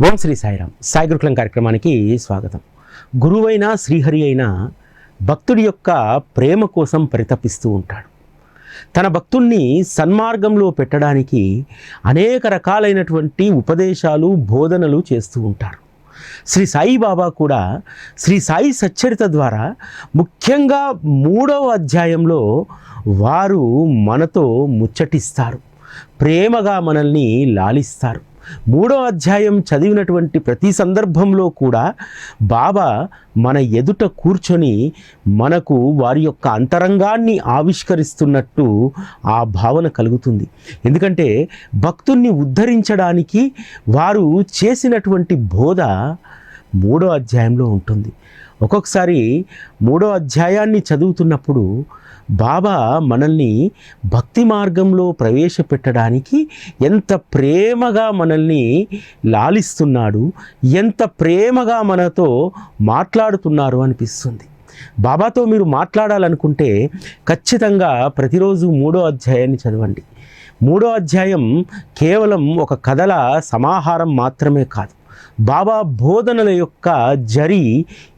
ఓం శ్రీ సాయిరామ్. సాయి గురుకులం కార్యక్రమానికి స్వాగతం. గురువైన శ్రీహరి అయిన భక్తుడి యొక్క ప్రేమ కోసం పరితపిస్తూ ఉంటాడు. తన భక్తుణ్ణి సన్మార్గంలో పెట్టడానికి అనేక రకాలైనటువంటి ఉపదేశాలు, బోధనలు చేస్తూ ఉంటారు. శ్రీ సాయిబాబా కూడా శ్రీ సాయి సచ్చరిత ద్వారా ముఖ్యంగా 3వ అధ్యాయంలో వారు మనతో ముచ్చటిస్తారు, ప్రేమగా మనల్ని లాలిస్తారు. 3వ అధ్యాయం చదివినటువంటి ప్రతి సందర్భంలో కూడా బాబా మన ఎదుట కూర్చొని మనకు వారి యొక్క అంతరంగాన్ని ఆవిష్కరిస్తున్నట్టు ఆ భావన కలుగుతుంది. ఎందుకంటే భక్తుణ్ణి ఉద్ధరించడానికి వారు చేసినటువంటి బోధ 3వ అధ్యాయంలో ఉంటుంది. ఒక్కొక్కసారి 3వ అధ్యాయాన్ని చదువుతున్నప్పుడు బాబా మనల్ని భక్తి మార్గంలో ప్రవేశపెట్టడానికి ఎంత ప్రేమగా మనల్ని లాలిస్తున్నాడు, ఎంత ప్రేమగా మనతో మాట్లాడుతున్నారు అనిపిస్తుంది. బాబాతో మీరు మాట్లాడాలనుకుంటే ఖచ్చితంగా ప్రతిరోజు 3వ అధ్యాయాన్ని చదవండి. 3వ అధ్యాయం కేవలం ఒక కథల సమాహారం మాత్రమే కాదు, బాబా బోధనల యొక్క జరి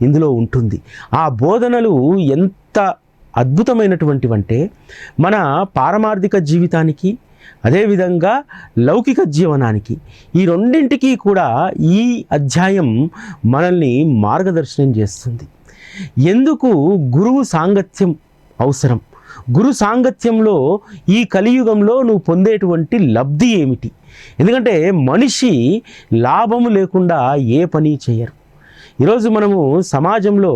ఇందులో ఉంటుంది. ఆ బోధనలు ఎంత అద్భుతమైనటువంటివంటే మన పారమార్థిక జీవితానికి, అదేవిధంగా లౌకిక జీవనానికి, ఈ రెండింటికి కూడా ఈ అధ్యాయం మనల్ని మార్గదర్శనం చేస్తుంది. ఎందుకు గురువు సాంగత్యం అవసరం, గురు సాంగత్యంలో ఈ కలియుగంలో నువ్వు పొందేటువంటి లబ్ధి ఏమిటి? ఎందుకంటే మనిషి లాభము లేకుండా ఏ పని చేయరు. ఈరోజు మనము సమాజంలో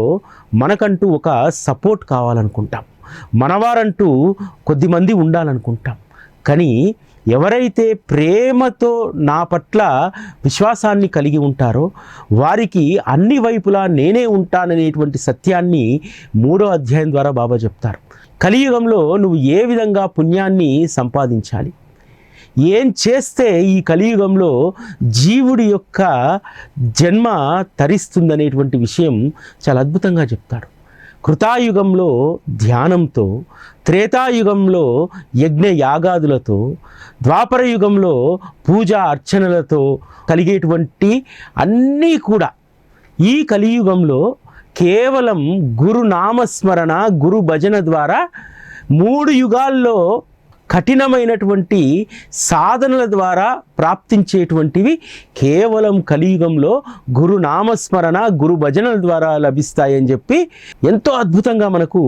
మనకంటూ ఒక సపోర్ట్ కావాలనుకుంటాం, మనవారంటూ కొద్దిమంది ఉండాలనుకుంటాం. కానీ ఎవరైతే ప్రేమతో నా పట్ల విశ్వాసాన్ని కలిగి ఉంటారో వారికి అన్ని వైపులా నేనే ఉంటాననేటువంటి సత్యాన్ని 3వ అధ్యాయం ద్వారా బాబా చెప్తారు. కలియుగంలో నువ్వు ఏ విధంగా పుణ్యాన్ని సంపాదించాలి, ఏం చేస్తే ఈ కలియుగంలో జీవుడి యొక్క జన్మ తరిస్తుందనేటువంటి విషయం చాలా అద్భుతంగా చెప్తాడు. కృతాయుగంలో ధ్యానంతో, త్రేతాయుగంలో యజ్ఞ యాగాదులతో, ద్వాపర యుగంలో పూజా అర్చనలతో కలిగేటువంటి అన్నీ కూడా ఈ కలియుగంలో కేవలం గురునామస్మరణ, గురు భజన ద్వారా 3 యుగాల్లో కఠినమైనటువంటి సాధనల ద్వారా ప్రాప్తించేటువంటివి కేవలం కలియుగంలో గురునామస్మరణ, గురు భజనల ద్వారా లభిస్తాయని చెప్పి ఎంతో అద్భుతంగా మనకు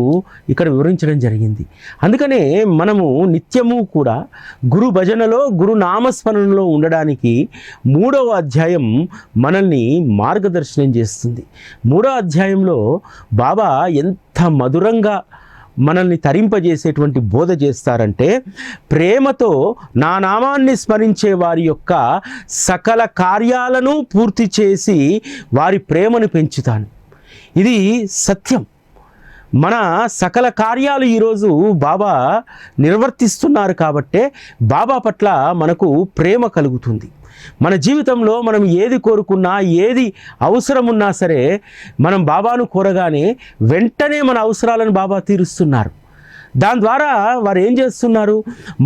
ఇక్కడ వివరించడం జరిగింది. అందుకనే మనము నిత్యము కూడా గురు భజనలో, గురునామస్మరణలో ఉండడానికి 3వ అధ్యాయం మనల్ని మార్గదర్శనం చేస్తుంది. 3వ అధ్యాయంలో బాబా ఎంత మధురంగా మనల్ని తరింపజేసేటువంటి బోధ చేస్తారంటే, ప్రేమతో నా నామాన్ని స్మరించే వారి యొక్క సకల కార్యాలను పూర్తి చేసి వారి ప్రేమను పెంచుతాను. ఇది సత్యం. మన సకల కార్యాలు ఈరోజు బాబా నిర్వర్తిస్తున్నారు కాబట్టే బాబా పట్ల మనకు ప్రేమ కలుగుతుంది. మన జీవితంలో మనం ఏది కోరుకున్నా, ఏది అవసరం ఉన్నా సరే మనం బాబాను కోరగానే వెంటనే మన అవసరాలను బాబా తీరుస్తున్నారు. దాని ద్వారా వారు ఏం చేస్తున్నారు?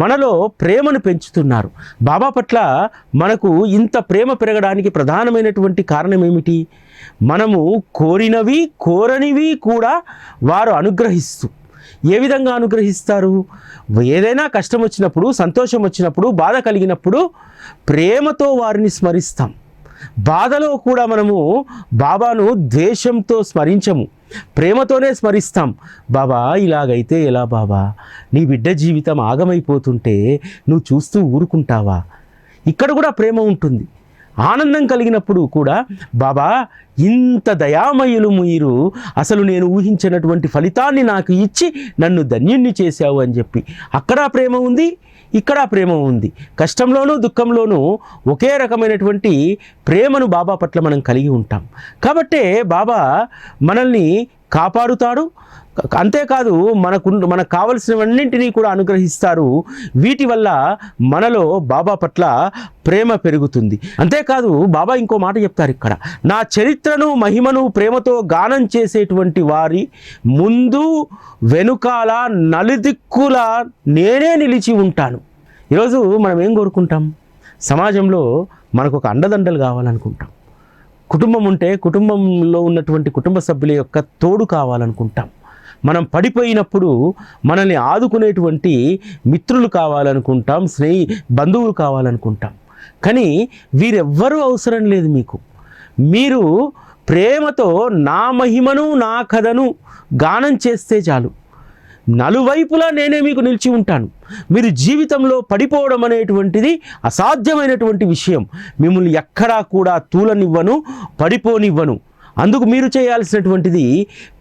మనలో ప్రేమను పెంచుతున్నారు. బాబా పట్ల మనకు ఇంత ప్రేమ పెరగడానికి ప్రధానమైనటువంటి కారణం ఏమిటి? మనము కోరినవి, కోరనివి కూడా వారు అనుగ్రహిస్తూ. ఏ విధంగా అనుగ్రహిస్తారు? ఏదైనా కష్టం వచ్చినప్పుడు, సంతోషం వచ్చినప్పుడు, బాధ కలిగినప్పుడు ప్రేమతో వారిని స్మరిస్తాం. బాధలో కూడా మనము బాబాను ద్వేషంతో స్మరించము, ప్రేమతోనే స్మరిస్తాం. బాబా ఇలాగైతే ఎలా బాబా, నీ బిడ్డ జీవితం ఆగమైపోతుంటే నువ్వు చూస్తూ ఊరుకుంటావా? ఇక్కడ కూడా ప్రేమ ఉంటుంది. ఆనందం కలిగినప్పుడు కూడా బాబా ఇంత దయామయులు మీరు, అసలు నేను ఊహించినటువంటి ఫలితాన్ని నాకు ఇచ్చి నన్ను ధన్యుణ్ణి చేశావు అని చెప్పి అక్కడ ప్రేమ ఉంది, ఇక్కడ ప్రేమ ఉంది. కష్టంలోనూ దుఃఖంలోనూ ఒకే రకమైనటువంటి ప్రేమను బాబా పట్ల మనం కలిగి ఉంటాం. కాబట్టే బాబా మనల్ని కాపాడుతాడు. అంతేకాదు మనకు కావలసినవన్నింటినీ కూడా అనుగ్రహిస్తారు. వీటి వల్ల మనలో బాబా పట్ల ప్రేమ పెరుగుతుంది. అంతేకాదు బాబా ఇంకో మాట చెప్తారు ఇక్కడ, నా చరిత్రను, మహిమను ప్రేమతో గానం చేసేటువంటి వారి ముందు వెనుకాల నలుదిక్కుల నేనే నిలిచి ఉంటాను. ఈరోజు మనం ఏం కోరుకుంటాం? సమాజంలో మనకు ఒక అండదండలు కావాలనుకుంటాం. కుటుంబం ఉంటే కుటుంబంలో ఉన్నటువంటి కుటుంబ సభ్యుల యొక్క తోడు కావాలనుకుంటాం. మనం పడిపోయినప్పుడు మనల్ని ఆదుకునేటువంటి మిత్రులు కావాలనుకుంటాం, బంధువులు కావాలనుకుంటాం. కానీ వీరెవ్వరూ అవసరం లేదు మీకు. మీరు ప్రేమతో నా మహిమను నా కథను గానం చేస్తే చాలు. నలువైపులా నేనే మీకు నిలిచి ఉంటాను. మీరు జీవితంలో పడిపోవడం అనేటువంటిది అసాధ్యమైనటువంటి విషయం. మిమ్మల్ని ఎక్కడా కూడా తూలనివ్వను, పడిపోనివ్వను. అందుకు మీరు చేయాల్సినటువంటిది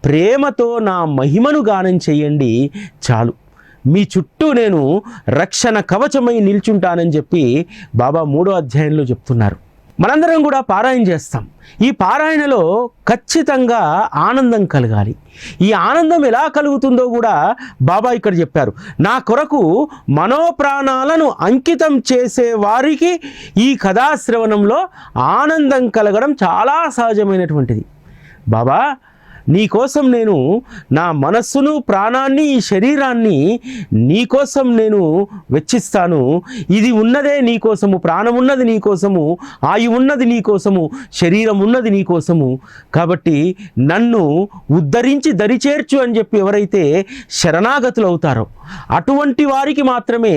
ప్రేమతో నా మహిమను గానం చేయండి చాలు. మీ చుట్టూ నేను రక్షణ కవచమై నిల్చుంటానని చెప్పి బాబా 3వ అధ్యాయంలో చెప్తున్నారు. మనందరం కూడా పారాయణ చేస్తాం. ఈ పారాయణలో ఖచ్చితంగా ఆనందం కలగాలి. ఈ ఆనందం ఎలా కలుగుతుందో కూడా బాబా ఇక్కడ చెప్పారు. నా కొరకు మనోప్రాణాలను అంకితం చేసే వారికి ఈ కథాశ్రవణంలో ఆనందం కలగడం చాలా సహజమైనటువంటిది. బాబా, నీకోసం నేను నా మనస్సును, ప్రాణాన్ని, ఈ శరీరాన్ని నీకోసం నేను వెచ్చిస్తాను. ఇది ఉన్నదే నీకోసము, ప్రాణం ఉన్నది నీకోసము, ఆయు ఉన్నది నీకోసము, శరీరం ఉన్నది నీకోసము. కాబట్టి నన్ను ఉద్ధరించి దరిచేర్చు అని చెప్పి ఎవరైతే శరణాగతులు అవుతారో అటువంటి వారికి మాత్రమే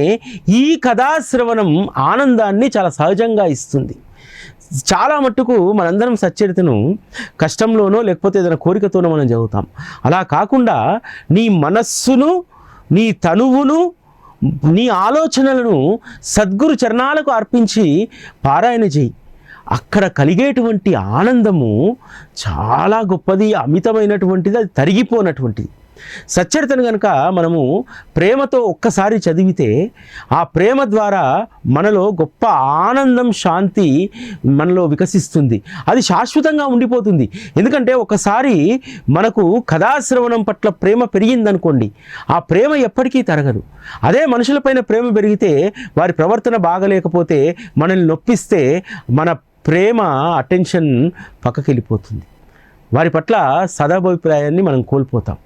ఈ కథాశ్రవణం ఆనందాన్ని చాలా సహజంగా ఇస్తుంది. చాలా మట్టుకు మనందరం సచ్చరితను కష్టంలోనో లేకపోతే ఏదైనా కోరికతోనో మనం చదువుతాం. అలా కాకుండా నీ మనస్సును, నీ తనువును, నీ ఆలోచనలను సద్గురు చరణాలకు అర్పించి పారాయణ చేయి. అక్కడ కలిగేటువంటి ఆనందము చాలా గొప్పది, అమితమైనటువంటిది, అది తరిగిపోనటువంటిది. సచ్చరితను కనుక మనము ప్రేమతో ఒక్కసారి చదివితే ఆ ప్రేమ ద్వారా మనలో గొప్ప ఆనందం, శాంతి మనలో వికసిస్తుంది. అది శాశ్వతంగా ఉండిపోతుంది. ఎందుకంటే ఒకసారి మనకు కథాశ్రవణం పట్ల ప్రేమ పెరిగిందనుకోండి, ఆ ప్రేమ ఎప్పటికీ తరగదు. అదే మనుషులపైన ప్రేమ పెరిగితే, వారి ప్రవర్తన బాగలేకపోతే, మనల్ని నొప్పిస్తే మన ప్రేమ, అటెన్షన్ పక్కకి వెళ్ళిపోతుంది. వారి పట్ల సదాభిప్రాయాన్ని మనం కోల్పోతాం.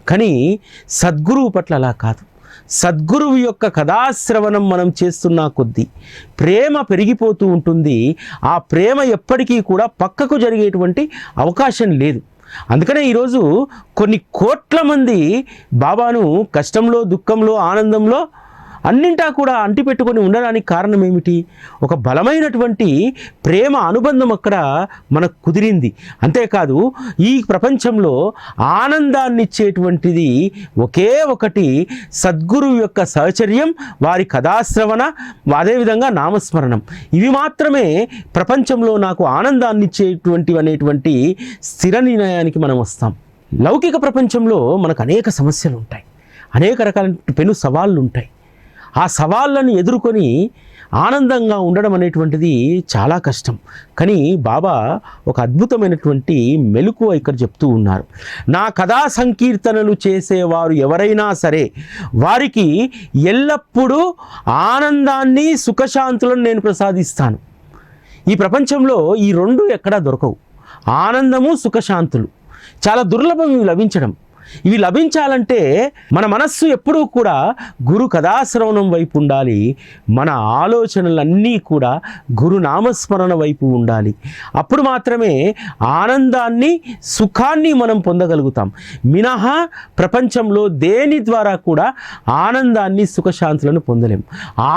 కానీ సద్గురువు పట్ల అలా కాదు. సద్గురువు యొక్క కథాశ్రవణం మనం చేస్తున్న కొద్దీ ప్రేమ పెరిగిపోతూ ఉంటుంది. ఆ ప్రేమ ఎప్పటికీ కూడా పక్కకు జరిగేటువంటి అవకాశం లేదు. అందుకనే ఈరోజు కొన్ని కోట్ల మంది బాబాను కష్టంలో, దుఃఖంలో, ఆనందంలో అన్నింటా కూడా అంటిపెట్టుకొని ఉండడానికి కారణం ఏమిటి? ఒక బలమైనటువంటి ప్రేమ అనుబంధం అక్కడ మనకు కుదిరింది. అంతేకాదు, ఈ ప్రపంచంలో ఆనందాన్ని ఇచ్చేటువంటిది ఒకే ఒకటి సద్గురువు యొక్క సహచర్యం, వారి కథాశ్రవణ, అదేవిధంగా నామస్మరణం. ఇవి మాత్రమే ప్రపంచంలో నాకు ఆనందాన్ని ఇచ్చేటువంటివి అనేటువంటి స్థిర నిర్ణయానికి మనం వస్తాం. లౌకిక ప్రపంచంలో మనకు అనేక సమస్యలు ఉంటాయి, అనేక రకాల పెను సవాళ్ళు ఉంటాయి. ఆ సవాళ్ళను ఎదుర్కొని ఆనందంగా ఉండడం అనేటువంటిది చాలా కష్టం. కానీ బాబా ఒక అద్భుతమైనటువంటి మెలకువ ఇక్కడ చెప్తూ ఉన్నారు. నా కథా సంకీర్తనలు చేసేవారు ఎవరైనా సరే వారికి ఎల్లప్పుడూ ఆనందాన్ని, సుఖశాంతులను నేను ప్రసాదిస్తాను. ఈ ప్రపంచంలో ఈ రెండు ఎక్కడా దొరకవు. ఆనందము, సుఖశాంతులు చాలా దుర్లభం ఇవి లభించడం. ఇవి లభించాలంటే మన మనస్సు ఎప్పుడూ కూడా గురు కథాశ్రవణం వైపు ఉండాలి. మన ఆలోచనలన్నీ కూడా గురు నామస్మరణ వైపు ఉండాలి. అప్పుడు మాత్రమే ఆనందాన్ని, సుఖాన్ని మనం పొందగలుగుతాం. మినహా ప్రపంచంలో దేని ద్వారా కూడా ఆనందాన్ని, సుఖశాంతులను పొందలేం.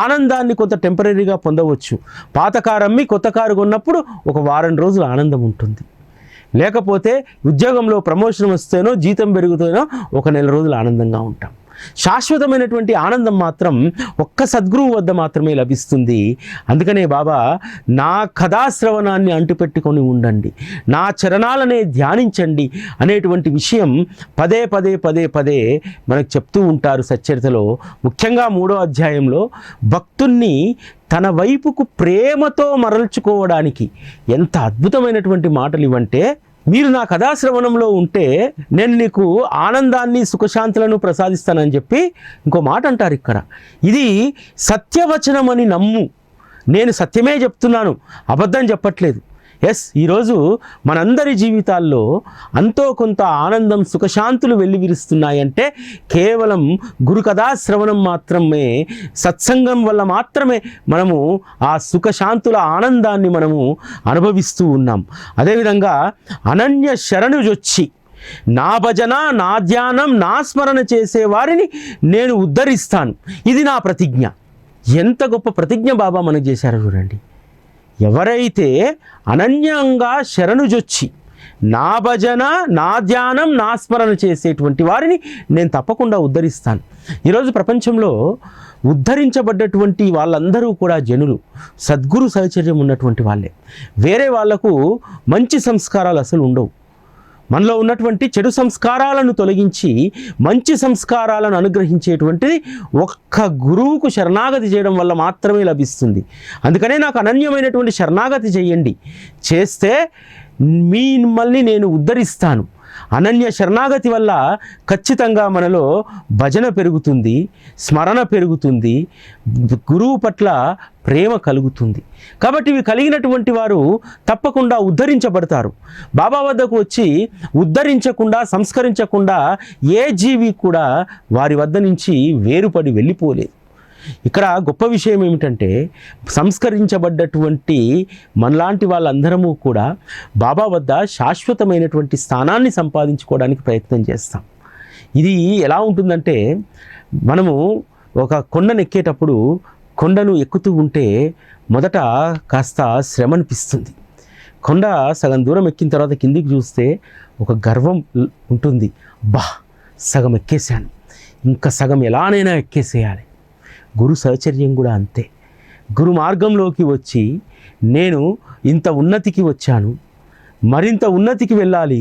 ఆనందాన్ని కొంత టెంపరీగా పొందవచ్చు. పాత కారు అమ్మి కొత్త కారు కొన్నప్పుడు ఒక వారం రోజులు ఆనందం ఉంటుంది. లేకపోతే ఉద్యోగంలో ప్రమోషన్ వస్తేనో, జీతం పెరుగుతేనో ఒక నెల రోజులు ఆనందంగా ఉంటాం. శాశ్వతమైనటువంటి ఆనందం మాత్రం ఒక్క సద్గురువు వద్ద మాత్రమే లభిస్తుంది. అందుకనే బాబా నా కథాశ్రవణాన్ని అంటుపెట్టుకొని ఉండండి, నా చరణాలనే ధ్యానించండి అనేటువంటి విషయం పదే పదే పదే పదే మనకు చెప్తూ ఉంటారు సచ్చరితలో. ముఖ్యంగా 3వ అధ్యాయంలో భక్తుణ్ణి తన వైపుకు ప్రేమతో మరల్చుకోవడానికి ఎంత అద్భుతమైనటువంటి మాటలు ఇవంటే, మీరు నా కథాశ్రవణంలో ఉంటే నేను నీకు ఆనందాన్ని, సుఖశాంతులను ప్రసాదిస్తానని చెప్పి ఇంకో మాట అంటారు ఇక్కడ. ఇది సత్యవచనం అని నమ్ము, నేను సత్యమే చెప్తున్నాను, అబద్ధం చెప్పట్లేదు. ఈరోజు మనందరి జీవితాల్లో అంతో కొంత ఆనందం సుఖశాంతులు వెల్లివిరుస్తున్నాయంటే కేవలం గురుకథా శ్రవణం మాత్రమే, సత్సంగం వల్ల మాత్రమే మనము ఆ సుఖశాంతుల ఆనందాన్ని మనము అనుభవిస్తూ ఉన్నాం. అదేవిధంగా అనన్య శరణుజొచ్చి నా భజన, నా ధ్యానం, నా స్మరణ చేసే వారిని నేను ఉద్ధరిస్తాను. ఇది నా ప్రతిజ్ఞ. ఎంత గొప్ప ప్రతిజ్ఞ బాబా మనకు చేశారో చూడండి. ఎవరైతే అనన్యంగా శరణుజొచ్చి నా భజన, నా ధ్యానం, నా స్మరణ చేసేటువంటి వారిని నేను తప్పకుండా ఉద్ధరిస్తాను. ఈరోజు ప్రపంచంలో ఉద్ధరించబడ్డటువంటి వాళ్ళందరూ కూడా జనులు సద్గురు సహచర్యం ఉన్నటువంటి వాళ్ళే. వేరే వాళ్లకు మంచి సంస్కారాలు అసలు ఉండవు. మనలో ఉన్నటువంటి చెడు సంస్కారాలను తొలగించి మంచి సంస్కారాలను అనుగ్రహించేటువంటిది ఒక్క గురువుకు శరణాగతి చేయడం వల్ల మాత్రమే లభిస్తుంది. అందుకనే నాకు అనన్యమైనటువంటి శరణాగతి చేయండి, చేస్తే మిమ్మల్ని నేను ఉద్ధరిస్తాను. అనన్య శరణాగతి వల్ల ఖచ్చితంగా మనలో భజన పెరుగుతుంది, స్మరణ పెరుగుతుంది, గురువు పట్ల ప్రేమ కలుగుతుంది. కాబట్టి ఇవి కలిగినటువంటి వారు తప్పకుండా ఉద్ధరించబడతారు. బాబా వద్దకు వచ్చి ఉద్ధరించకుండా, సంస్కరించకుండా ఏ జీవి కూడా వారి వద్ద నుంచి వేరుపడి వెళ్ళిపోలేదు. ఇక్కడ గొప్ప విషయం ఏమిటంటే, సంస్కరించబడ్డటువంటి మనలాంటి వాళ్ళందరము కూడా బాబా వద్ద శాశ్వతమైనటువంటి స్థానాన్ని సంపాదించుకోవడానికి ప్రయత్నం చేస్తాం. ఇది ఎలా ఉంటుందంటే, మనము ఒక కొండను ఎక్కేటప్పుడు కొండను ఎక్కుతూ ఉంటే మొదట కాస్త శ్రమ అనిపిస్తుంది. కొండ సగం దూరం ఎక్కిన తర్వాత కిందికి చూస్తే ఒక గర్వం ఉంటుంది. సగం ఎక్కేసాను, ఇంకా సగం ఎలానైనా ఎక్కేసేయాలి. గురు సహచర్యం కూడా అంతే. గురు మార్గంలోకి వచ్చి నేను ఇంత ఉన్నతికి వచ్చాను, మరింత ఉన్నతికి వెళ్ళాలి,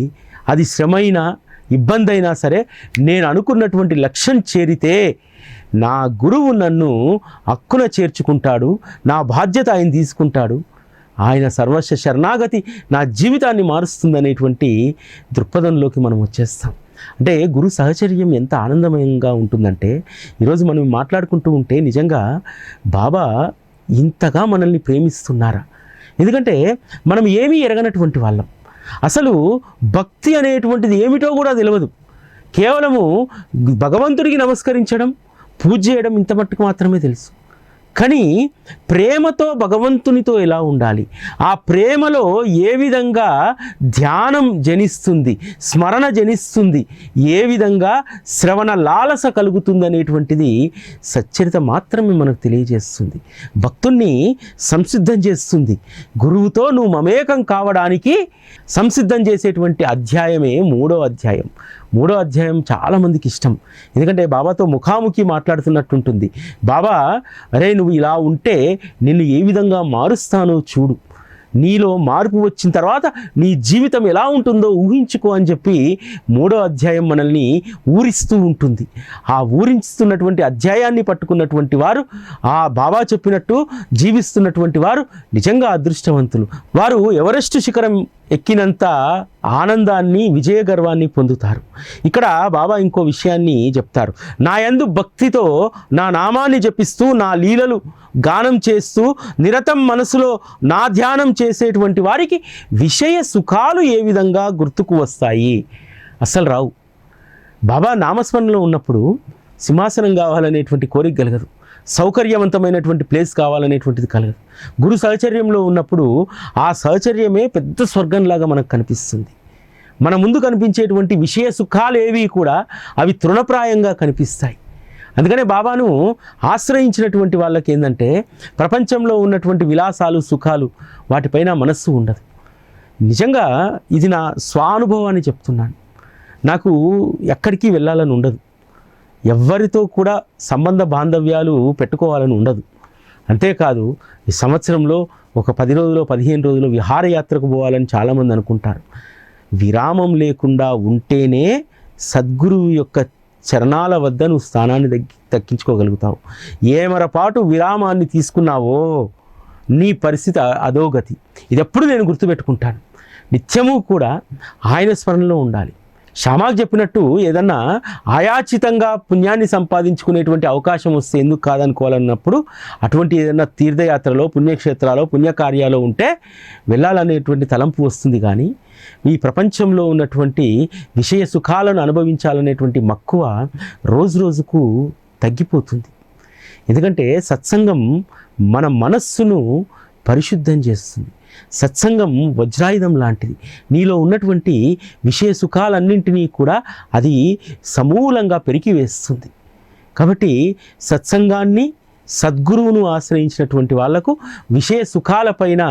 అది శ్రమైనా ఇబ్బంది అయినా సరే నేను అనుకున్నటువంటి లక్ష్యం చేరితే నా గురువు నన్ను హక్కున చేర్చుకుంటాడు, నా బాధ్యత ఆయన తీసుకుంటాడు, ఆయన సర్వస్వ శరణాగతి నా జీవితాన్ని మారుస్తుందనేటువంటి దృక్పథంలోకి మనం వచ్చేస్తాం. అంటే గురు సహచర్యం ఎంత ఆనందమయంగా ఉంటుందంటే, ఈరోజు మనం మాట్లాడుకుంటూ ఉంటే నిజంగా బాబా ఇంతగా మనల్ని ప్రేమిస్తున్నారా? ఎందుకంటే మనం ఏమీ ఎరగనటువంటి వాళ్ళం. అసలు భక్తి అనేటువంటిది ఏమిటో కూడా తెలియదు. కేవలము భగవంతుడికి నమస్కరించడం, పూజ చేయడం ఇంత మట్టుకు మాత్రమే తెలుసు. కానీ ప్రేమతో భగవంతునితో ఎలా ఉండాలి, ఆ ప్రేమలో ఏ విధంగా ధ్యానం జనిస్తుంది, స్మరణ జనిస్తుంది, ఏ విధంగా శ్రవణ లాలస కలుగుతుంది అనేటువంటిది సచ్చరిత మాత్రమే మనకు తెలియజేస్తుంది. భక్తుణ్ణి సంసిద్ధం చేస్తుంది. గురువుతో నువ్వు మమేకం కావడానికి సంసిద్ధం చేసేటువంటి అధ్యాయమే 3వ అధ్యాయం. 3వ అధ్యాయం చాలామందికి ఇష్టం. ఎందుకంటే బాబాతో ముఖాముఖి మాట్లాడుతున్నట్టుంటుంది. బాబా, అరే నువ్వు ఇలా ఉంటే నిన్ను ఏ విధంగా మారుస్తానో చూడు, నీలో మార్పు వచ్చిన తర్వాత నీ జీవితం ఎలా ఉంటుందో ఊహించుకో అని చెప్పి 3వ అధ్యాయం మనల్ని ఊరిస్తూ ఉంటుంది. ఆ ఊరిస్తున్నటువంటి అధ్యాయాన్ని పట్టుకున్నటువంటి వారు, ఆ బాబా చెప్పినట్టు జీవిస్తున్నటువంటి వారు నిజంగా అదృష్టవంతులు. వారు ఎవరెస్ట్ శిఖరం ఎక్కినంత ఆనందాన్ని, విజయ గర్వాన్ని పొందుతారు. ఇక్కడ బాబా ఇంకో విషయాన్ని చెప్తారు. నా యందు భక్తితో నా నామాన్ని జపిస్తూ, నా లీలలు గానం చేస్తూ, నిరతం మనసులో నా ధ్యానం చేసేటువంటి వారికి విషయ సుఖాలు ఏ విధంగా గుర్తుకు వస్తాయి? అస్సలు రావు. బాబా నామస్మరణలో ఉన్నప్పుడు సింహాసనం కావాలనేటువంటి కోరిక కలగదు, సౌకర్యవంతమైనటువంటి ప్లేస్ కావాలనేటువంటిది కలగదు. గురు సహచర్యంలో ఉన్నప్పుడు ఆ సహచర్యమే పెద్ద స్వర్గంలాగా మనకు కనిపిస్తుంది. మన ముందు కనిపించేటువంటి విషయ సుఖాలు ఏవి కూడా అవి తృణప్రాయంగా కనిపిస్తాయి. అందుకనే బాబాను ఆశ్రయించినటువంటి వాళ్ళకి ఏంటంటే, ప్రపంచంలో ఉన్నటువంటి విలాసాలు, సుఖాలు వాటిపైన మనస్సు ఉండదు. నిజంగా ఇది నా స్వానుభవాన్ని చెప్తున్నాను. నాకు ఎక్కడికి వెళ్ళాలని ఉండదు, ఎవ్వరితో కూడా సంబంధ బాంధవ్యాలు పెట్టుకోవాలని ఉండదు. అంతేకాదు ఈ సంవత్సరంలో ఒక 10 రోజులు 15 రోజులు విహారయాత్రకు పోవాలని చాలామంది అనుకుంటారు. విరామం లేకుండా ఉంటేనే సద్గురువు యొక్క చరణాల వద్ద నువ్వు స్థానాన్ని దక్కించుకోగలుగుతావు. ఏమరపాటు విరామాన్ని తీసుకున్నావో నీ పరిస్థితి అధోగతి. ఇది ఎప్పుడు నేను గుర్తుపెట్టుకుంటాను. నిత్యము కూడా ఆయన స్మరణలో ఉండాలి. శ్యామాకు చెప్పినట్టు ఏదన్నా ఆయాచితంగా పుణ్యాన్ని సంపాదించుకునేటువంటి అవకాశం వస్తే ఎందుకు కాదనుకోవాలన్నప్పుడు అటువంటి ఏదైనా తీర్థయాత్రలో, పుణ్యక్షేత్రాలో, పుణ్యకార్యాలు ఉంటే వెళ్ళాలనేటువంటి తలంపు వస్తుంది. కానీ ఈ ప్రపంచంలో ఉన్నటువంటి విషయ సుఖాలను అనుభవించాలనేటువంటి మక్కువ రోజు రోజుకు తగ్గిపోతుంది. ఎందుకంటే సత్సంగం మన మనస్సును పరిశుద్ధం చేస్తుంది. సత్సంగం వజ్రాయుధం లాంటిది. నీలో ఉన్నటువంటి విషయ సుఖాలన్నింటినీ కూడా అది సమూలంగా పెరికివేస్తుంది. కాబట్టి సత్సంగాన్ని, సద్గురువును ఆశ్రయించినటువంటి వాళ్లకు విషయ సుఖాలపైన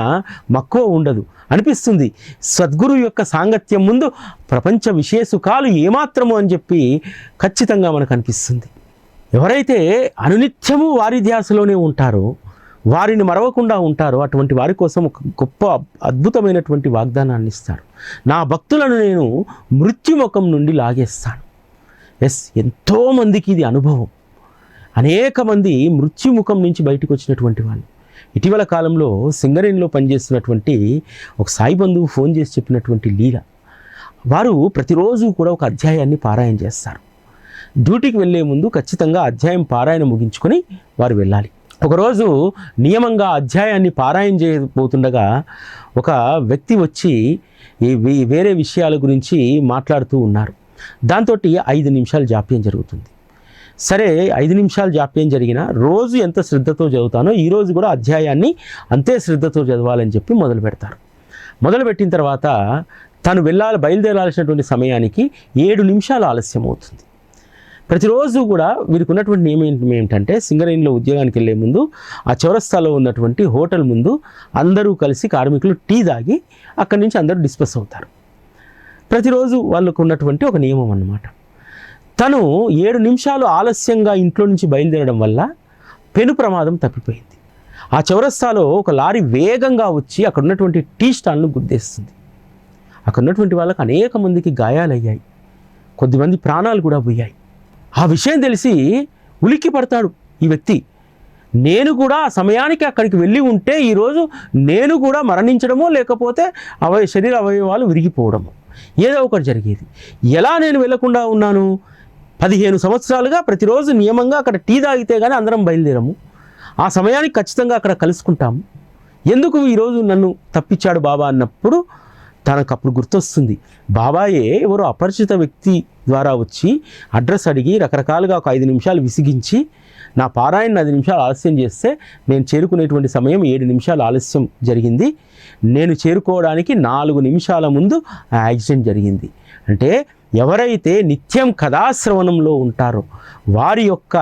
మక్కువ ఉండదు అనిపిస్తుంది. సద్గురు యొక్క సాంగత్యం ముందు ప్రపంచ విషయ సుఖాలు ఏమాత్రము అని చెప్పి ఖచ్చితంగా మనకు అనిపిస్తుంది. ఎవరైతే అనునిత్యము వారి ధ్యాసలోనే ఉంటారో, వారిని మరవకుండా ఉంటారో, అటువంటి వారి కోసం ఒక గొప్ప అద్భుతమైనటువంటి వాగ్దానాన్ని ఇస్తారు. నా భక్తులను నేను మృత్యుముఖం నుండి లాగేస్తాను. ఎంతోమందికి ఇది అనుభవం. అనేక మంది మృత్యుముఖం నుంచి బయటకు వచ్చినటువంటి వాళ్ళు. ఇటీవల కాలంలో సింగరేణిలో పనిచేస్తున్నటువంటి ఒక సాయి బంధువు ఫోన్ చేసి చెప్పినటువంటి లీల. వారు ప్రతిరోజు కూడా ఒక అధ్యాయాన్ని పారాయణ చేస్తారు. డ్యూటీకి వెళ్ళే ముందు ఖచ్చితంగా అధ్యాయం పారాయణ ముగించుకొని వారు వెళ్ళాలి. ఒకరోజు నియమంగా అధ్యాయాన్ని పారాయణ చేయబోతుండగా ఒక వ్యక్తి వచ్చి వేరే విషయాల గురించి మాట్లాడుతూ ఉన్నారు. దాంతో 5 నిమిషాలు జాప్యం జరుగుతుంది. సరే, 5 నిమిషాలు జాప్యం జరిగినా రోజు ఎంత శ్రద్ధతో చదువుతానో ఈరోజు కూడా అధ్యాయాన్ని అంతే శ్రద్ధతో చదవాలని చెప్పి మొదలు పెడతారు. మొదలుపెట్టిన తర్వాత తను బయలుదేరాల్సినటువంటి సమయానికి 7 నిమిషాలు ఆలస్యం అవుతుంది. ప్రతిరోజు కూడా వీరికి ఉన్నటువంటి నియమం ఏంటంటే, సింగరేణిలో ఉద్యోగానికి వెళ్ళే ముందు ఆ చౌరస్తాలో ఉన్నటువంటి హోటల్ ముందు అందరూ కలిసి కార్మికులు టీ తాగి అక్కడి నుంచి అందరూ డిస్పస్ అవుతారు. ప్రతిరోజు వాళ్ళకు ఉన్నటువంటి ఒక నియమం అన్నమాట. తను 7 నిమిషాలు ఆలస్యంగా ఇంట్లో నుంచి బయలుదేరడం వల్ల పెను ప్రమాదం తప్పిపోయింది. ఆ చౌరస్తాలో ఒక లారీ వేగంగా వచ్చి అక్కడ ఉన్నటువంటి టీ స్టాల్ను గుద్దేస్తుంది. అక్కడ ఉన్నటువంటి వాళ్ళకి అనేక మందికి గాయాలయ్యాయి, కొద్దిమంది ప్రాణాలు కూడా పోయాయి. ఆ విషయం తెలిసి ఉలిక్కి పడతాడు ఈ వ్యక్తి. నేను కూడా ఆ సమయానికి అక్కడికి వెళ్ళి ఉంటే ఈరోజు నేను కూడా మరణించడమో లేకపోతే శరీర అవయవాలు విరిగిపోవడము ఏదో ఒకటి జరిగేది. ఎలా నేను వెళ్లకుండా ఉన్నాను? 15 సంవత్సరాలుగా ప్రతిరోజు నియమంగా అక్కడ టీ తాగితే కానీ అందరం బయలుదేరము. ఆ సమయానికి ఖచ్చితంగా అక్కడ కలుసుకుంటాము. ఎందుకు ఈరోజు నన్ను తప్పించాడు బాబా అన్నప్పుడు తనకు అప్పుడు గుర్తొస్తుంది, బాబాయే ఎవరో అపరిచిత వ్యక్తి ద్వారా వచ్చి అడ్రస్ అడిగి రకరకాలుగా ఒక 5 నిమిషాలు విసిగించి నా పారాయణ 5 నిమిషాలు ఆలస్యం చేస్తే నేను చేరుకునేటువంటి సమయం 7 నిమిషాలు ఆలస్యం జరిగింది. నేను చేరుకోవడానికి 4 నిమిషాల ముందు ఆ యాక్సిడెంట్ జరిగింది. అంటే ఎవరైతే నిత్యం కథాశ్రవణంలో ఉంటారో వారి యొక్క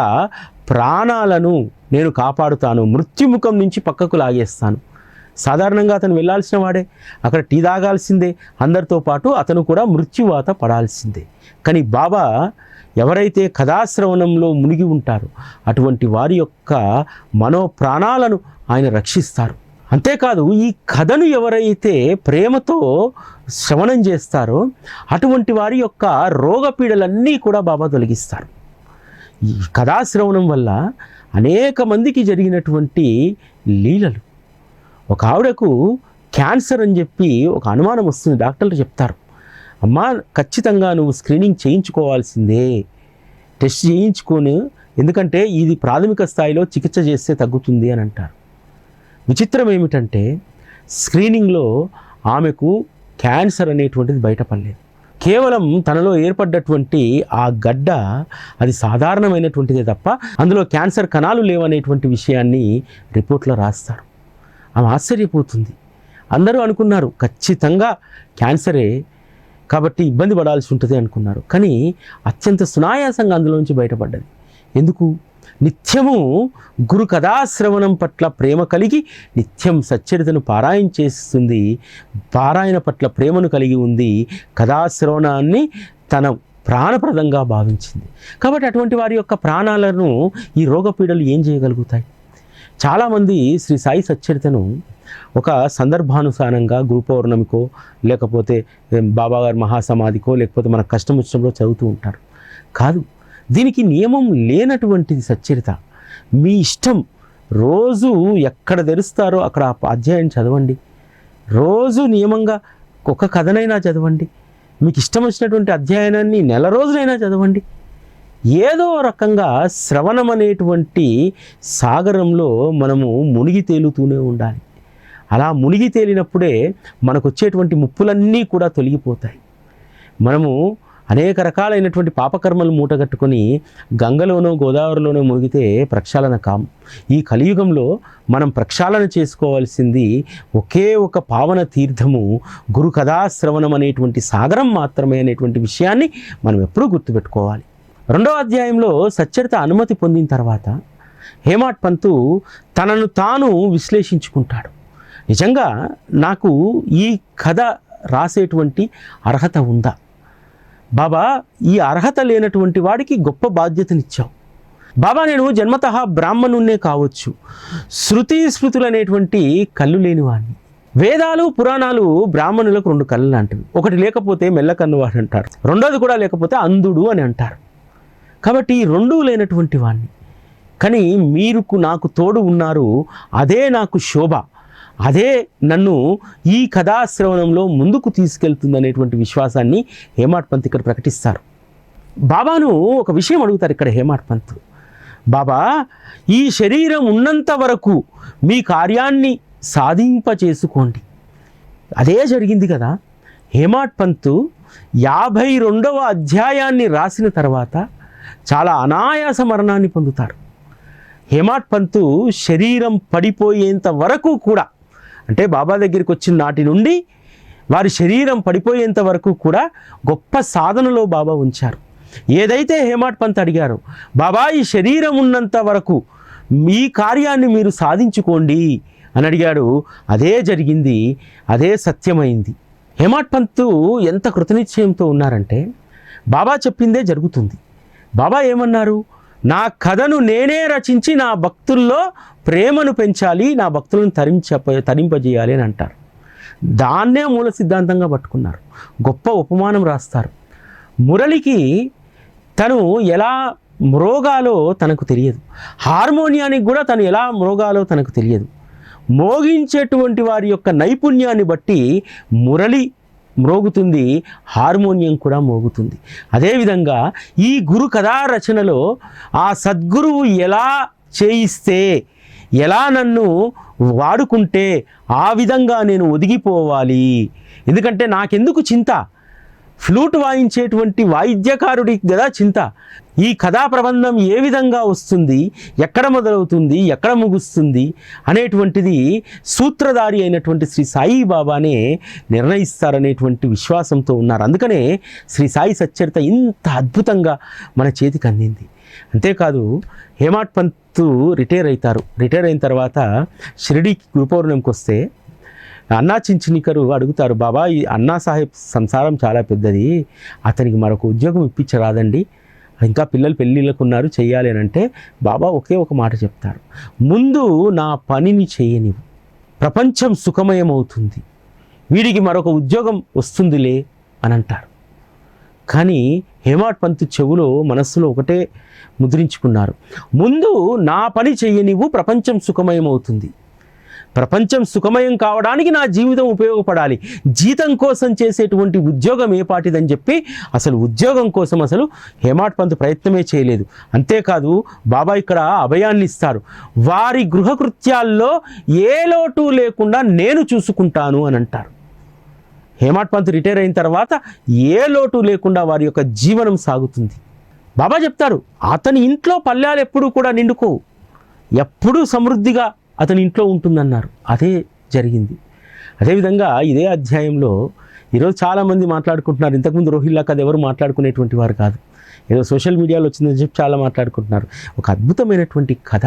ప్రాణాలను నేను కాపాడుతాను, మృత్యుముఖం నుంచి పక్కకు లాగేస్తాను. సాధారణంగా అతను వెళ్ళాల్సిన వాడే, అక్కడ టీ తాగాల్సిందే, అందరితో పాటు అతను కూడా మృత్యువాత పడాల్సిందే. కానీ బాబా ఎవరైతే కథాశ్రవణంలో మునిగి ఉంటారో అటువంటి వారి యొక్క మనోప్రాణాలను ఆయన రక్షిస్తారు. అంతేకాదు, ఈ కథను ఎవరైతే ప్రేమతో శ్రవణం చేస్తారో అటువంటి వారి యొక్క రోగపీడలన్నీ కూడా బాబా తొలగిస్తారు. ఈ కథాశ్రవణం వల్ల అనేక మందికి జరిగినటువంటి లీలలు. ఒక ఆవిడకు క్యాన్సర్ అని చెప్పి ఒక అనుమానం వస్తుంది. డాక్టర్లు చెప్తారు, అమ్మా ఖచ్చితంగా నువ్వు స్క్రీనింగ్ చేయించుకోవాల్సిందే, టెస్ట్ చేయించుకొని, ఎందుకంటే ఇది ప్రాథమిక స్థాయిలో చికిత్స చేస్తే తగ్గుతుంది అని అంటారు. విచిత్రం ఏమిటంటే స్క్రీనింగ్లో ఆమెకు క్యాన్సర్ అనేటువంటిది బయటపడలేదు. కేవలం తనలో ఏర్పడ్డటువంటి ఆ గడ్డ అది సాధారణమైనటువంటిదే తప్ప అందులో క్యాన్సర్ కణాలు లేవనేటువంటి విషయాన్ని రిపోర్ట్లో రాస్తారు. ఆమె ఆశ్చర్యపోతుంది. అందరూ అనుకున్నారు ఖచ్చితంగా క్యాన్సరే కాబట్టి ఇబ్బంది పడాల్సి ఉంటుంది అనుకున్నారు. కానీ అత్యంత సునాయాసంగా అందులోంచి బయటపడ్డది. ఎందుకు? నిత్యము గురు కథాశ్రవణం పట్ల ప్రేమ కలిగి నిత్యం సచ్చరితను పారాయణ చేస్తుంది. పారాయణ పట్ల ప్రేమను కలిగి ఉంది. కథాశ్రవణాన్ని తన ప్రాణప్రదంగా భావించింది. కాబట్టి అటువంటి వారి యొక్క ప్రాణాలను ఈ రోగపీడలు ఏం చేయగలుగుతాయి? చాలామంది శ్రీ సాయి సచ్చరితను ఒక సందర్భానుసారంగా గురు పౌర్ణమికో లేకపోతే బాబాగారి మహాసమాధికో లేకపోతే మన కష్టం వచ్చినప్పుడు చదువుతూ ఉంటారు. కాదు, దీనికి నియమం లేనటువంటిది సచ్చరిత. మీ ఇష్టం. రోజు ఎక్కడ తెరుస్తారో అక్కడ అధ్యాయం చదవండి. రోజు నియమంగా ఒక కథనైనా చదవండి. మీకు ఇష్టం వచ్చినటువంటి అధ్యయనాన్ని నెల రోజులైనా చదవండి. ఏదో రకంగా శ్రవణం అనేటువంటి సాగరంలో మనము మునిగి తేలుతూనే ఉండాలి. అలా మునిగి తేలినప్పుడే మనకు వచ్చేటువంటి ముప్పులన్నీ కూడా తొలగిపోతాయి. మనము అనేక రకాలైనటువంటి పాపకర్మలు మూటగట్టుకొని గంగలోనో గోదావరిలోనో మునిగితే ప్రక్షాళన కాము. ఈ కలియుగంలో మనం ప్రక్షాళన చేసుకోవాల్సింది ఒకే ఒక పావన తీర్థము గురు కథాశ్రవణం అనేటువంటి సాగరం మాత్రమే అనేటువంటి విషయాన్ని మనం ఎప్పుడూ గుర్తుపెట్టుకోవాలి. 2వ అధ్యాయంలో సచ్చరిత అనుమతి పొందిన తర్వాత హేమాడ్ పంతు తనను తాను విశ్లేషించుకుంటాడు. నిజంగా నాకు ఈ కథ రాసేటువంటి అర్హత ఉందా? బాబా, ఈ అర్హత లేనటువంటి వాడికి గొప్ప బాధ్యతనిచ్చావు. బాబా, నేను జన్మతః బ్రాహ్మణున్నే కావచ్చు, శృతి స్మృతులు అనేటువంటి కళ్ళు లేనివాడిని. వేదాలు పురాణాలు బ్రాహ్మణులకు 2 కళ్ళు లాంటివి. ఒకటి లేకపోతే మెల్లకన్నువాడు అంటారు, రెండోది కూడా లేకపోతే అంధుడు అని అంటారు. కాబట్టి ఈ 2 లేనటువంటి వాడిని, కానీ మీరు నాకు తోడు ఉన్నారు. అదే నాకు శోభ, అదే నన్ను ఈ కథాశ్రవణంలో ముందుకు తీసుకెళ్తుందనేటువంటి విశ్వాసాన్ని హేమాడ్ పంత్ ఇక్కడ ప్రకటిస్తారు. బాబాను ఒక విషయం అడుగుతారు ఇక్కడ హేమాడ్ పంత్. బాబా, ఈ శరీరం ఉన్నంత వరకు మీ కార్యాన్ని సాధింపచేసుకోండి. అదే జరిగింది కదా. హేమాడ్ పంత్ 52వ అధ్యాయాన్ని రాసిన తర్వాత చాలా అనాయాస మరణాన్ని పొందుతారు. హేమాడ్ పంత్ శరీరం పడిపోయేంత వరకు కూడా, అంటే బాబా దగ్గరికి వచ్చిన నాటి నుండి వారి శరీరం పడిపోయేంత వరకు కూడా గొప్ప సాధనలో బాబా ఉంచారు. ఏదైతే హేమాడ్ పంత్ అడిగారో, బాబా ఈ శరీరం ఉన్నంత వరకు మీ కార్యాన్ని మీరు సాధించుకోండి అని అడిగాడు, అదే జరిగింది, అదే సత్యమైంది. హేమాడ్ పంత్ ఎంత కృతనిశ్చయంతో ఉన్నారంటే బాబా చెప్పిందే జరుగుతుంది. బాబా ఏమన్నారు? నా కథను నేనే రచించి నా భక్తుల్లో ప్రేమను పెంచాలి, నా భక్తులను తరింపజేయాలి అని అంటారు. దాన్నే మూల సిద్ధాంతంగా పట్టుకున్నారు. గొప్ప ఉపమానం రాస్తారు. మురళికి తను ఎలా మ్రోగాలో తనకు తెలియదు, హార్మోనియానికి కూడా తను ఎలా మ్రోగాలో తనకు తెలియదు. మోగించేటువంటి వారి యొక్క నైపుణ్యాన్ని బట్టి మురళి మ్రోగుతుంది, హార్మోనియం కూడా మోగుతుంది. అదేవిధంగా ఈ గురు కథా రచనలో ఆ సద్గురువు ఎలా చేయిస్తే, ఎలా నన్ను వాడుకుంటే ఆ విధంగా నేను ఒదిగిపోవాలి. ఎందుకంటే నాకెందుకు చింత? ఫ్లూట్ వాయించేటువంటి వాయిద్యకారుడికి కదా చింత. ఈ కథా ప్రబంధం ఏ విధంగా వస్తుంది, ఎక్కడ మొదలవుతుంది, ఎక్కడ ముగుస్తుంది అనేటువంటిది సూత్రధారి అయినటువంటి శ్రీ సాయి బాబానే నిర్ణయిస్తారనేటువంటి విశ్వాసంతో ఉన్నారు. అందుకనే శ్రీ సాయి సచ్చరిత ఇంత అద్భుతంగా మన చేతికి అందింది. అంతేకాదు, హేమాడ్ పంత్ రిటైర్ అవుతారు. రిటైర్ అయిన తర్వాత షిరిడీకి గురుపౌర్ణమికి వస్తే అన్నా చించినికరు అడుగుతారు, బాబా ఈ అన్నా సాహెబ్ సంసారం చాలా పెద్దది, అతనికి మరొక ఉద్యోగం ఇప్పించరాదండి, ఇంకా పిల్లలు పెళ్ళిళ్ళకు ఉన్నారు, చెయ్యాలి అని అంటే బాబా ఒకే ఒక మాట చెప్తారు, ముందు నా పనిని చేయనివ్వు, ప్రపంచం సుఖమయం అవుతుంది, వీడికి మరొక ఉద్యోగం వస్తుందిలే అని అంటారు. కానీ హేమాడ్ పంత్ చెవులో మనస్సులో ఒకటే ముద్రించుకున్నారు, ముందు నా పని చెయ్యనివ్వు, ప్రపంచం సుఖమయం అవుతుంది. ప్రపంచం సుఖమయం కావడానికి నా జీవితం ఉపయోగపడాలి. జీతం కోసం చేసేటువంటి ఉద్యోగం ఏ పాటిదని చెప్పి అసలు ఉద్యోగం కోసం అసలు హేమాడ్ పంత్ ప్రయత్నమే చేయలేదు. అంతేకాదు, బాబా ఇక్కడ అభయాన్ని ఇస్తారు, వారి గృహకృత్యాల్లో ఏ లోటు లేకుండా నేను చూసుకుంటాను అని అంటారు. హేమాడ్ పంత్ రిటైర్ అయిన తర్వాత ఏ లోటు లేకుండా వారి యొక్క జీవనం సాగుతుంది. బాబా చెప్తారు, అతని ఇంట్లో పళ్ళాలు ఎప్పుడూ కూడా నిండుకోవు, ఎప్పుడూ సమృద్ధిగా అతని ఇంట్లో ఉంటుందన్నారు. అదే జరిగింది. అదేవిధంగా ఇదే అధ్యాయంలో ఈరోజు చాలామంది మాట్లాడుకుంటున్నారు, ఇంతకుముందు రోహిల్లా కథ ఎవరు మాట్లాడుకునేటువంటి వారు కాదు, ఏదో సోషల్ మీడియాలో వచ్చిందని చెప్పి చాలా మాట్లాడుకుంటున్నారు. ఒక అద్భుతమైనటువంటి కథ,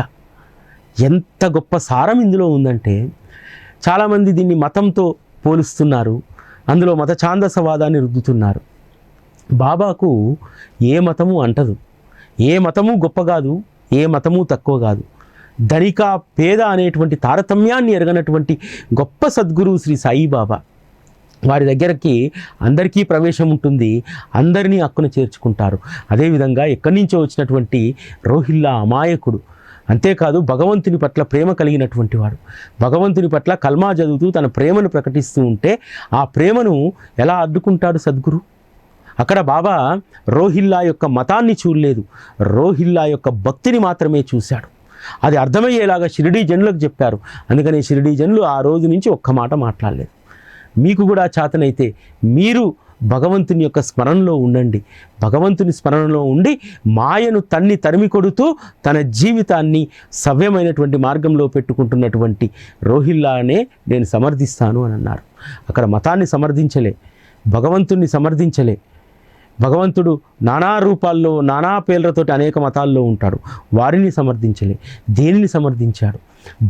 ఎంత గొప్ప సారం ఇందులో ఉందంటే చాలామంది దీన్ని మతంతో పోలుస్తున్నారు, అందులో మత ఛాందసవాదాన్ని రుద్దుతున్నారు. బాబాకు ఏ మతము అంటదు, ఏ మతము గొప్ప కాదు, ఏ మతము తక్కువ కాదు. ధనిక పేద అనేటువంటి తారతమ్యాన్ని ఎరగనటువంటి గొప్ప సద్గురువు శ్రీ సాయిబాబా. వారి దగ్గరికి అందరికీ ప్రవేశం ఉంటుంది, అందరినీ హక్కును చేర్చుకుంటారు. అదేవిధంగా ఎక్కడి నుంచో వచ్చినటువంటి రోహిల్లా అమాయకుడు, అంతేకాదు భగవంతుని పట్ల ప్రేమ కలిగినటువంటి వాడు, భగవంతుని పట్ల కల్మా చదువుతూ తన ప్రేమను ప్రకటిస్తూ ఉంటే ఆ ప్రేమను ఎలా అడ్డుకుంటాడు సద్గురు? అక్కడ బాబా రోహిల్లా యొక్క మతాన్ని చూడలేదు, రోహిల్లా యొక్క భక్తిని మాత్రమే చూశాడు. అది అర్థమయ్యేలాగా షిరిడీ జనులకు చెప్పారు. అందుకని షిరిడీ జనులు ఆ రోజు నుంచి ఒక్క మాట మాట్లాడలేదు. మీకు కూడా చేతనైతే మీరు భగవంతుని యొక్క స్మరణలో ఉండండి. భగవంతుని స్మరణలో ఉండి మాయను తరిమి కొడుతూ తన జీవితాన్ని సవ్యమైనటువంటి మార్గంలో పెట్టుకుంటున్నటువంటి రోహిల్లానే నేను సమర్థిస్తాను అని అన్నారు. అక్కడ మతాన్ని సమర్థించలే, భగవంతుణ్ణి సమర్థించలే. భగవంతుడు నానా రూపాల్లో నానా పేర్లతోటి అనేక మతాల్లో ఉంటాడు, వారిని సమర్థించలే. దేనిని సమర్థించాడు?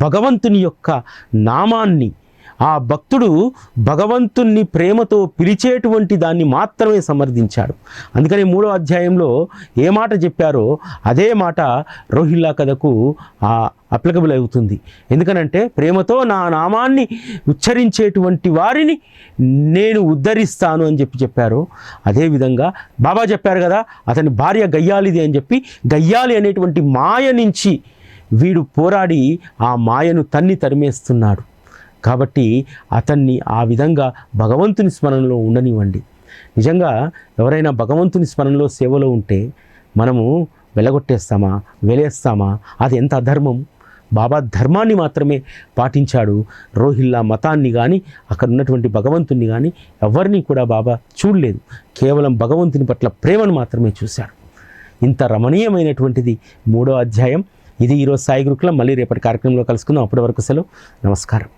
భగవంతుని యొక్క నామాన్ని. ఆ భక్తుడు భగవంతుణ్ణి ప్రేమతో పిలిచేటువంటి దాన్ని మాత్రమే సమర్థించాడు. అందుకని 3వ అధ్యాయంలో ఏ మాట చెప్పారో అదే మాట రోహిల్లా కథకు అప్లికబుల్ అవుతుంది. ఎందుకనంటే ప్రేమతో నా నామాన్ని ఉచ్చరించేటువంటి వారిని నేను ఉద్ధరిస్తాను అని చెప్పారు. అదేవిధంగా బాబా చెప్పారు కదా, అతని భార్య గయ్యాలిది అని చెప్పి, గయ్యాలి అనేటువంటి మాయ నుంచి వీడు పోరాడి ఆ మాయను తరిమేస్తున్నాడు. కాబట్టి అతన్ని ఆ విధంగా భగవంతుని స్మరణలో ఉండనివ్వండి. నిజంగా ఎవరైనా భగవంతుని స్మరణలో సేవలో ఉంటే మనము వెలగొట్టేస్తామా, వెలేస్తామా? అది ఎంత అధర్మం. బాబా ధర్మాన్ని మాత్రమే పాటించాడు. రోహిల్లా మతాన్ని కానీ అక్కడ ఉన్నటువంటి భగవంతుని కానీ ఎవరిని కూడా బాబా చూడలేదు. కేవలం భగవంతుని పట్ల ప్రేమను మాత్రమే చూశాడు. ఇంత రమణీయమైనటువంటిది 3వ అధ్యాయం. ఇది ఈరోజు సాయి గురుకులం. మళ్ళీ రేపటి కార్యక్రమంలో కలుసుకుందాం. అప్పటి వరకు సెలవు. నమస్కారం.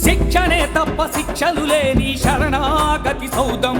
శిక్షణే తప్ప శిక్షలు లేని శరణాగతి సౌదం.